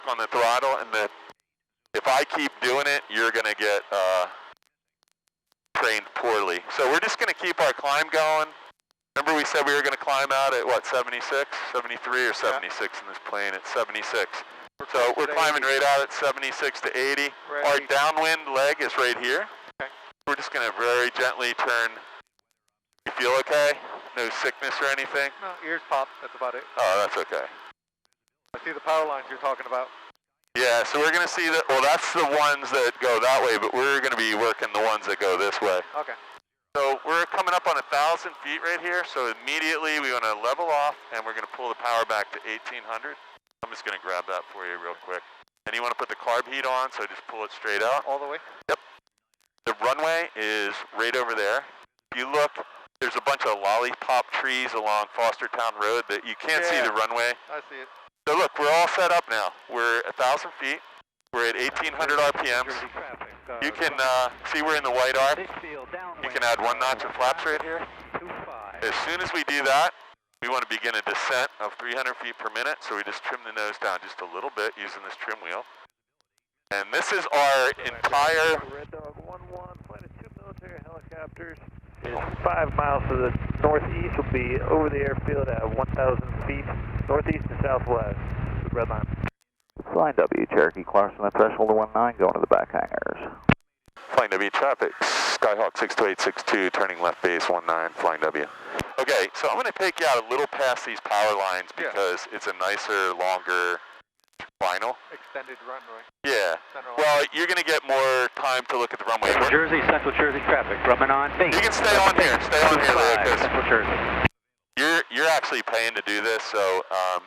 on the throttle, and if I keep doing it, you're going to get trained poorly. So we're just going to keep our climb going. Remember we said we were going to climb out at what, 76, 73 or 76 in this plane? It's 76. So we're climbing right out at 76 to 80. Right. Our downwind leg is right here. Okay. We're just going to very gently turn. You feel okay? No sickness or anything? No, ears pop. That's about it. Oh, that's okay. I see the power lines you're talking about. Yeah, so we're going to see that. Well, that's the ones that go that way, but we're going to be working the ones that go this way. Okay. So we're coming up on 1,000 feet right here. So immediately we want to level off, and we're going to pull the power back to 1,800. I'm just going to grab that for you real quick. And you want to put the carb heat on, so just pull it straight out. All the way? Yep. The runway is right over there. If you look, there's a bunch of lollipop trees along Fostertown Road that you can't see the runway. I see it. So look, we're all set up now. We're 1,000 feet. We're at 1,800 RPMs. You can see we're in the white arc. You can add 1 notch of flaps right here. As soon as we do that, we want to begin a descent of 300 feet per minute. So we just trim the nose down just a little bit using this trim wheel. And this is our entire... Red Dog 1-1, flight of 2 military helicopters. 5 miles to the northeast will be over the airfield at 1,000 feet, northeast and southwest, the red line. Flying W, Cherokee Clarkson, at threshold of 19, going to the back hangars. Flying W traffic, Skyhawk 62862, turning left base 19, flying W. Okay, so I'm going to take you out a little past these power lines because it's a nicer, longer final. Extended runway. Yeah. Well, you're going to get more time to look at the runway. Central Jersey traffic, rubbing on base. You can stay on here. Stay on here, Lucas. Central Jersey. You're actually paying to do this, so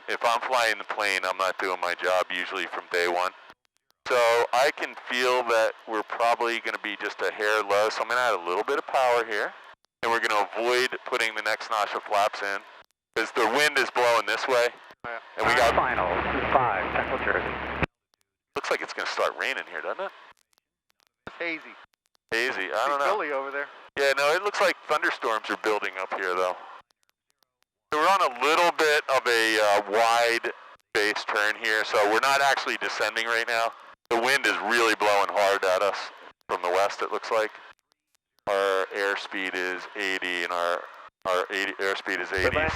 if I'm flying the plane, I'm not doing my job usually from day one. So I can feel that we're probably going to be just a hair low, so I'm going to add a little bit of power here, and we're going to avoid putting the next notch of flaps in, because the wind is blowing this way, and we got... Final, 5, Central Jersey. Looks like it's going to start raining here, doesn't it? Hazy. Hazy, I don't know. Billy over there. Yeah, no, it looks like thunderstorms are building up here, though. So we're on a little bit of a wide base turn here, so we're not actually descending right now. The wind is really blowing hard at us from the west, it looks like. Our airspeed is 80, and our airspeed is 86.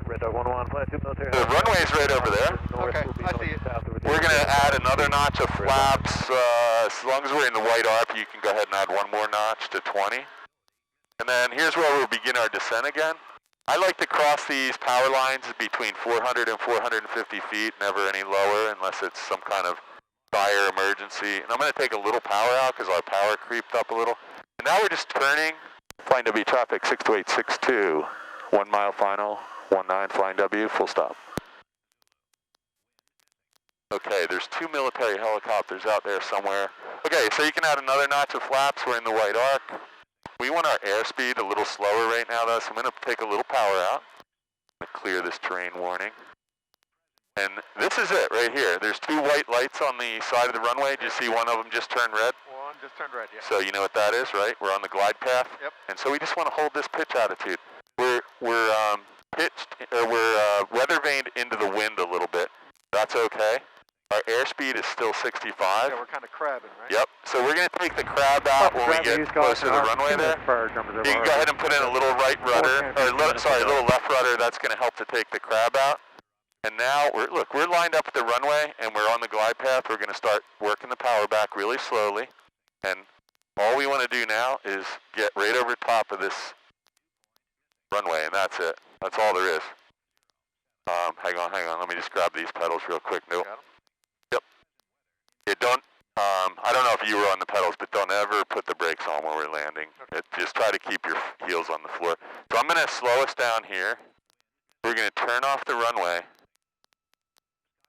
Red Dog 1-1, flight 2 military. The runway's right over there. Okay, I see it. We're going to add another notch of flaps. As long as we're in the white ARP, you can go ahead and add 1 more notch to 20. And then here's where we'll begin our descent again. I like to cross these power lines between 400 and 450 feet, never any lower unless it's some kind of dire emergency. And I'm going to take a little power out because our power creeped up a little. And now we're just turning. Flying W traffic 62862, 1 mile final, 19 flying W, full stop. Okay, there's 2 military helicopters out there somewhere. Okay, so you can add another notch of flaps. We're in the white arc. We want our airspeed a little slower right now, though, so I'm going to take a little power out. I'm going to clear this terrain warning. And this is it right here. There's 2 white lights on the side of the runway. Did you see one of them just turn red? One just turned red, yeah. So you know what that is, right? We're on the glide path. Yep. And so we just want to hold this pitch attitude. We're weather vaned into the wind a little bit. That's okay. Our airspeed is still 65. Yeah, we're kind of crabbing, right? Yep. So we're going to take the crab out when we get close to the runway there. You can go ahead and put in a little right rudder, or a little left rudder. That's going to help to take the crab out. And now, we're lined up at the runway, and we're on the glide path. We're going to start working the power back really slowly. And all we want to do now is get right over top of this runway, and that's it. That's all there is. Hang on. Let me just grab these pedals real quick. Nope. Yep. I don't know if you were on the pedals, but don't ever put the brakes on when we're landing. Just try to keep your heels on the floor. So I'm going to slow us down here. We're going to turn off the runway.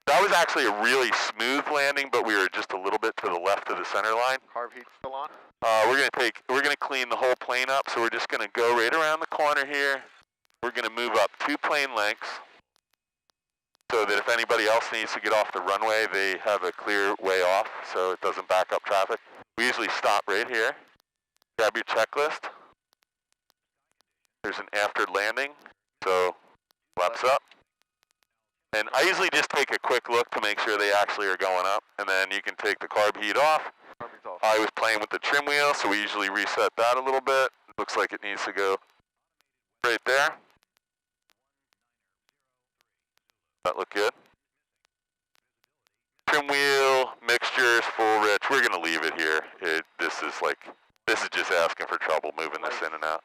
That was actually a really smooth landing, but we were just a little bit to the left of the center line. Carb heat still on? We're going to clean the whole plane up, so we're just going to go right around the corner here. We're going to move up 2 plane lengths, so that if anybody else needs to get off the runway, they have a clear way off so it doesn't back up traffic. We usually stop right here. Grab your checklist. There's an after landing, so flaps up. And I usually just take a quick look to make sure they actually are going up, and then you can take the carb heat off. I was playing with the trim wheel, so we usually reset that a little bit. Looks like it needs to go right there. That look good. Trim wheel, mixtures, full rich. We're gonna leave it here. This is just asking for trouble moving this in and out.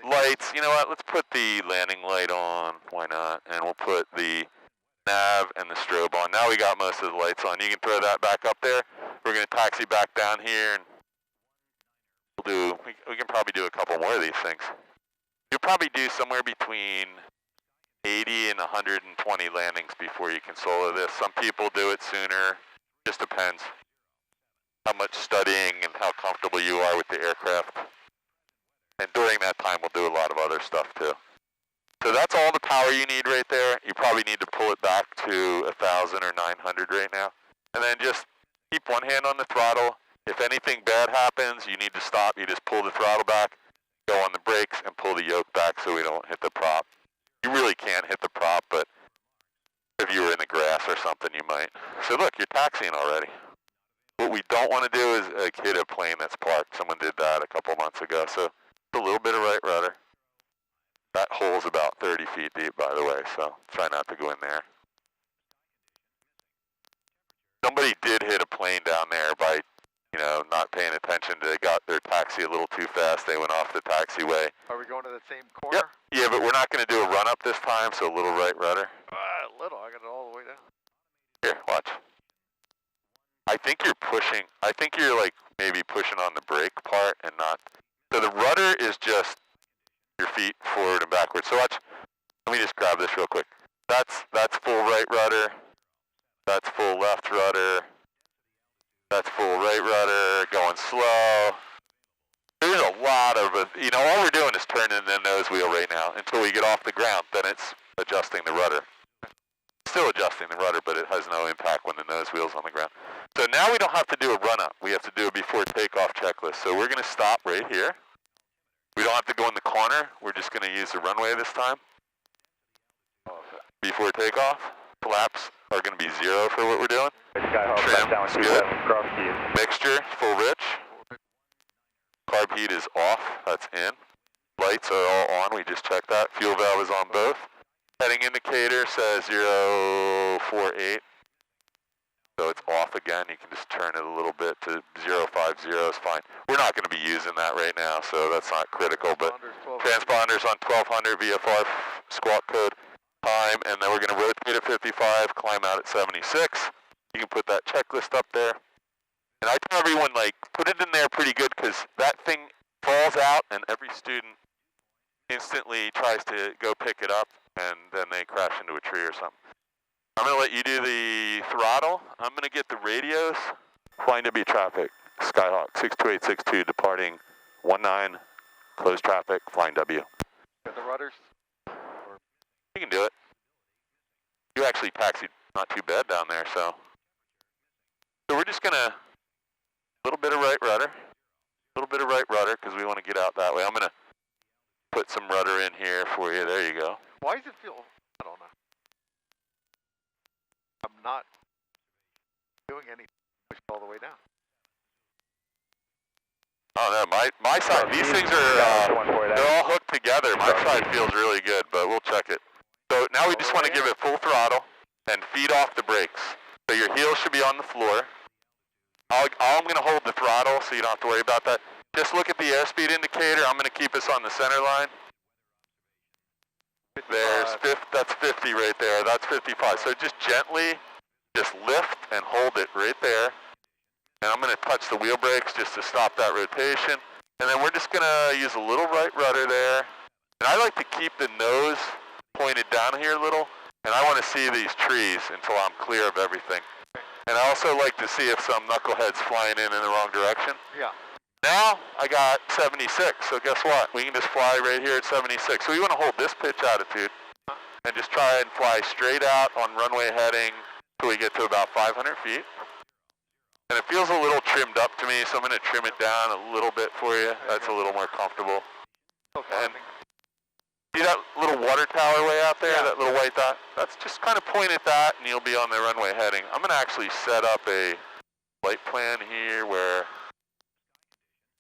Lights, you know what? Let's put the landing light on. Why not? And we'll put the nav and the strobe on. Now we got most of the lights on. You can throw that back up there. We're gonna taxi back down here, and we can probably do a couple more of these things. You'll probably do somewhere between 80 and 120 landings before you can solo this. Some people do it sooner. Just depends how much studying and how comfortable you are with the aircraft. And during that time, we'll do a lot of other stuff too. So that's all the power you need right there. You probably need to pull it back to 1,000 or 900 right now. And then just keep one hand on the throttle. If anything bad happens, you need to stop. You just pull the throttle back, go on the brakes, and pull the yoke back so we don't hit the prop. You really can't hit the prop, but if you were in the grass or something, you might. So look, you're taxiing already. What we don't want to do is hit a plane that's parked. Someone did that a couple months ago. So a little bit of right rudder. That hole's about 30 feet deep, by the way, so try not to go in there. Somebody did hit a plane down there by, not paying attention. They got their taxi a little too fast. They went off the taxiway. Are we going to the same corner? Yep. Yeah, but we're not going to do a run up this time, so a little right rudder. A little. I got it all the way down. Here, watch. I think you're like maybe pushing on the brake part and not. So the rudder is just your feet forward and backwards. So watch. Let me just grab this real quick. That's full right rudder. That's full left rudder. That's full right rudder, going slow. There's a lot of, all we're doing is turning the nose wheel right now. Until we get off the ground, then it's adjusting the rudder. Still adjusting the rudder, but it has no impact when the nose wheel's on the ground. So now we don't have to do a run up. We have to do a before takeoff checklist. So we're going to stop right here. We don't have to go in the corner. We're just going to use the runway this time. Before takeoff, flaps are going to be 0 for what we're doing. Trim, good. Mixture, full rich. Carb heat is off, that's in. Lights are all on, we just checked that. Fuel valve is on both. Heading indicator says 048. So it's off again, you can just turn it a little bit to 050 is fine. We're not going to be using that right now, so that's not critical, but transponders on 1200 VFR squawk code time, and then we're going to rotate at 55, climb out at 76. You can put that checklist up there. And I tell everyone, put it in there pretty good, because that thing falls out and every student instantly tries to go pick it up, and then they crash into a tree or something. I'm going to let you do the throttle. I'm going to get the radios. Flying W traffic, Skyhawk 62862 departing 19, closed traffic, flying W. Got the rudders? You can do it. You actually taxied not too bad down there, so we're just going to, a little bit of right rudder, because we want to get out that way. I'm going to put some rudder in here for you. There you go. Why does it feel, I don't know. I'm not doing anything, push all the way down. Oh no, my side, these things are, they're all hooked together. My side feels really good, but we'll check it. So now we just want to give it full throttle and feed off the brakes. So your heels should be on the floor. I'm going to hold the throttle so you don't have to worry about that. Just look at the airspeed indicator. I'm going to keep us on the center line. That's 50 right there. That's 55. So just gently, just lift and hold it right there. And I'm going to touch the wheel brakes just to stop that rotation. And then we're just going to use a little right rudder there. And I like to keep the nose pointed down here a little. And I want to see these trees until I'm clear of everything. And I also like to see if some knucklehead's flying in the wrong direction. Yeah. Now I got 76, so guess what? We can just fly right here at 76. So we want to hold this pitch attitude and just try and fly straight out on runway heading till we get to about 500 feet. And it feels a little trimmed up to me, so I'm going to trim it down a little bit for you. That's a little more comfortable. And See that little water tower way out there, Yeah. that little white dot? That's just kind of point at that and you'll be on the runway heading. I'm going to actually set up a flight plan here where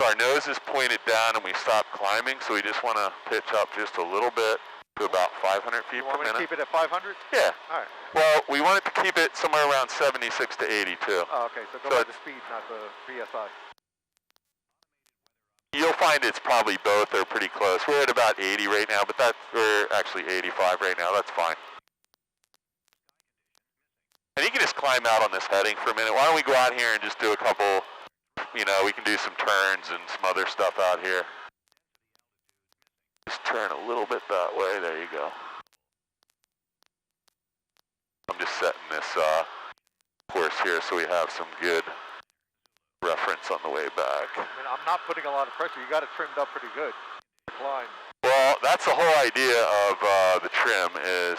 our nose is pointed down and we stop climbing, so we just want to pitch up just a little bit to about 500 feet per minute. You want me to keep it at 500? Yeah. All right. Well, we wanted to keep it somewhere around 76 to 82. Oh, okay, so go by the speed, not the PSI. You'll find it's probably both. They're pretty close. We're at about 80 right now, but we're actually 85 right now. That's fine. And you can just climb out on this heading for a minute. Why don't we go out here and just do a couple, we can do some turns and some other stuff out here. Just turn a little bit that way. There you go. I'm just setting this course here so we have some good reference on the way back. I mean, I'm not putting a lot of pressure. You got it trimmed up pretty good. Climb. Well, that's the whole idea of the trim is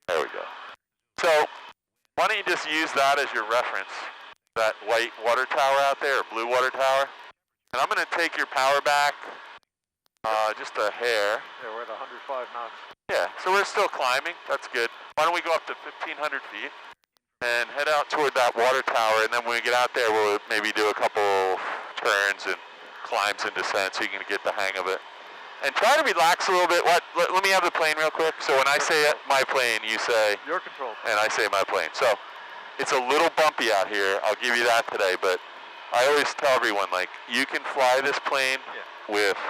there we go. So why don't you just use that as your reference, that white water tower out there, or blue water tower. And I'm going to take your power back just a hair. Yeah, we're at 105 knots. Yeah, so we're still climbing. That's good. Why don't we go up to 1,500 feet and head out toward that water tower, and then when we get out there, we'll maybe do a couple turns and climbs and descents so you can get the hang of it. And try to relax a little bit. Let me have the plane real quick. So when I say my plane, you say... Your control. And I say my plane. So it's a little bumpy out here. I'll give you that today, but I always tell everyone, like, you can fly this plane with